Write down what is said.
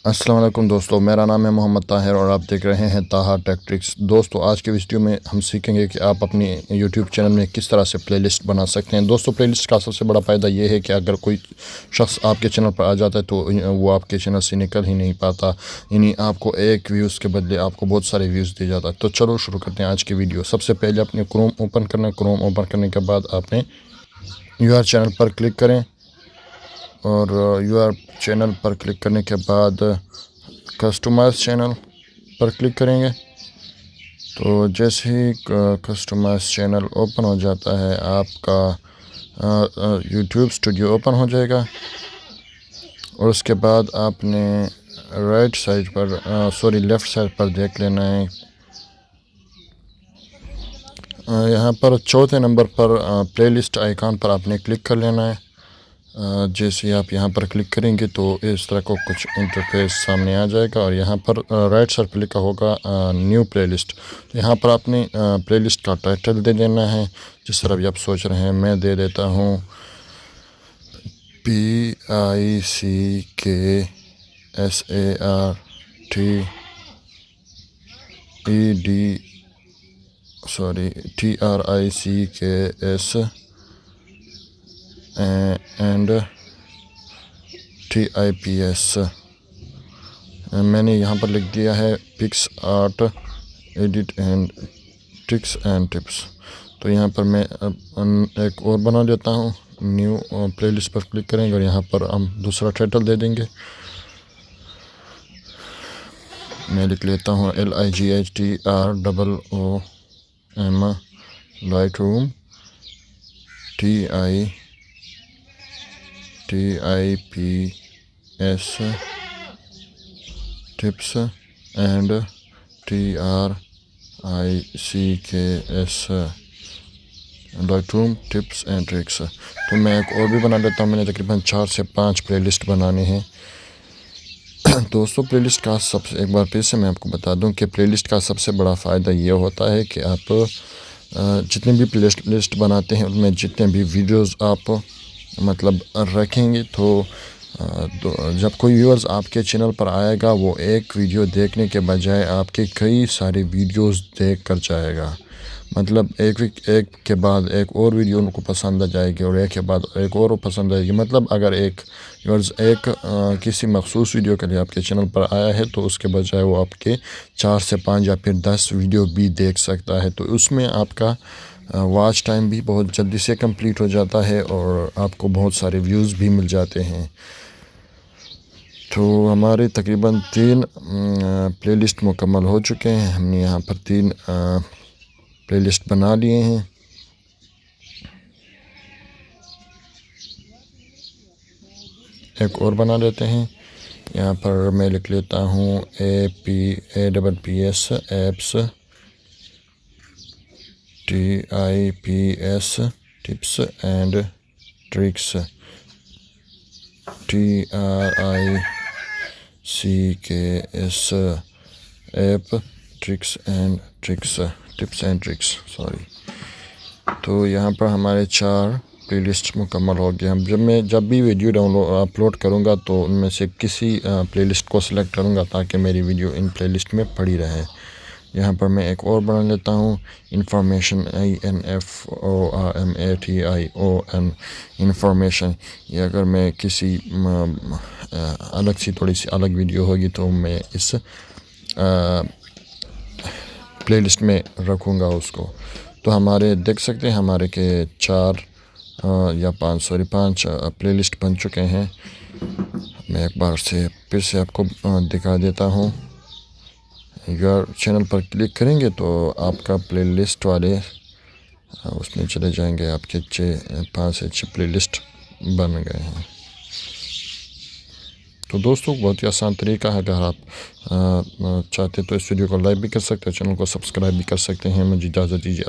अस्सलाम वालेकुम दोस्तों, मेरा नाम है मोहम्मद ताहिर और आप देख रहे हैं ताहा टेक ट्रिक्स। दोस्तों, आज के वीडियो में हम सीखेंगे कि आप अपनी YouTube चैनल में किस तरह से प्लेलिस्ट बना सकते हैं। दोस्तों, प्लेलिस्ट का सबसे बड़ा फ़ायदा ये है कि अगर कोई शख्स आपके चैनल पर आ जाता है तो वो आपके चैनल से निकल ही नहीं पाता, यानी आपको एक व्यूज़ के बदले आपको बहुत सारे व्यूज़ दिए जाता है। तो चलो शुरू करते हैं आज की वीडियो। सबसे पहले अपने क्रोम ओपन करना। क्रोम ओपन करने के बाद आपने यूआर चैनल पर क्लिक करें और यूआर चैनल पर क्लिक करने के बाद कस्टमाइज चैनल पर क्लिक करेंगे। तो जैसे ही कस्टमाइज चैनल ओपन हो जाता है आपका YouTube स्टूडियो ओपन हो जाएगा और उसके बाद आपने लेफ़्ट साइड पर देख लेना है। यहाँ पर चौथे नंबर पर प्लेलिस्ट आइकॉन पर आपने क्लिक कर लेना है। जैसे ही आप यहाँ पर क्लिक करेंगे तो इस तरह को कुछ इंटरफेस सामने आ जाएगा और यहाँ पर राइट साइड पर लिखा होगा न्यू प्लेलिस्ट। तो यहाँ पर आपने प्लेलिस्ट का टाइटल दे देना है जिस तरह भी आप सोच रहे हैं। मैं दे देता हूँ TICKSARTEDTRICKS and TIPS। मैंने यहाँ पर लिख दिया है PicsArt edit and tricks and tips. तो यहाँ पर मैं एक और बना लेता हूँ। न्यू प्लेलिस्ट पर क्लिक करेंगे और यहाँ पर हम दूसरा टाइटल दे देंगे। मैं लिख लेता हूँ LIGHTROOM Lightroom TIPS tips and TRICKS Lightroom tips and tricks. तो मैं एक और भी बना लेता हूँ। मैंने तकरीबन 4 से 5 प्लेलिस्ट बनाने हैं। दोस्तों, प्लेलिस्ट का एक बार फिर से मैं आपको बता दूं कि प्लेलिस्ट का सबसे बड़ा फ़ायदा ये होता है कि आप जितने भी प्लेलिस्ट बनाते हैं उनमें जितने भी वीडियोस आप मतलब रखेंगे तो जब कोई व्यूअर्स आपके चैनल पर आएगा वो एक वीडियो देखने के बजाय आपके कई सारे वीडियोस देख कर जाएगा। मतलब एक के बाद एक और वीडियो उनको पसंद आ जाएगी और एक के बाद एक और पसंद आएगी। मतलब अगर एक व्यूअर्स किसी मखसूस वीडियो के लिए आपके चैनल पर आया है तो उसके बजाय वो आपके 4 से 5 या फिर 10 वीडियो भी देख सकता है। तो उसमें आपका वॉच टाइम भी बहुत जल्दी से कंप्लीट हो जाता है और आपको बहुत सारे व्यूज़ भी मिल जाते हैं। तो हमारे तकरीबन 3 प्लेलिस्ट मुकम्मल हो चुके हैं। हमने यहाँ पर 3 प्लेलिस्ट बना लिए हैं। एक और बना लेते हैं। यहाँ पर मैं लिख लेता हूँ APPS apps TIPS tips and tricks TRICKS app tips and tricks sorry. तो यहाँ पर हमारे 4 प्लेलिस्ट मुकम्मल हो गए। हम जब भी वीडियो अपलोड करूँगा तो उनमें से किसी प्लेलिस्ट को सिलेक्ट करूँगा ताकि मेरी वीडियो इन प्लेलिस्ट में पड़ी रहे। यहाँ पर मैं एक और बना लेता हूँ इंफॉर्मेशन INFORMATION इंफॉर्मेशन। ये अगर मैं किसी थोड़ी सी अलग वीडियो होगी तो मैं इस प्लेलिस्ट में रखूँगा उसको। तो हमारे देख सकते हैं हमारे के 4 या 5 प्लेलिस्ट बन चुके हैं। मैं एक बार से फिर से आपको दिखा देता हूँ। यूआर चैनल पर क्लिक करेंगे तो आपका प्लेलिस्ट वाले उसमें चले जाएंगे। आपके 5 से 6 प्लेलिस्ट बन गए हैं। तो दोस्तों, बहुत ही आसान तरीका है। अगर आप चाहते तो इस वीडियो को लाइक भी कर सकते हैं, चैनल को सब्सक्राइब भी कर सकते हैं। मुझे इजाज़त दीजिए।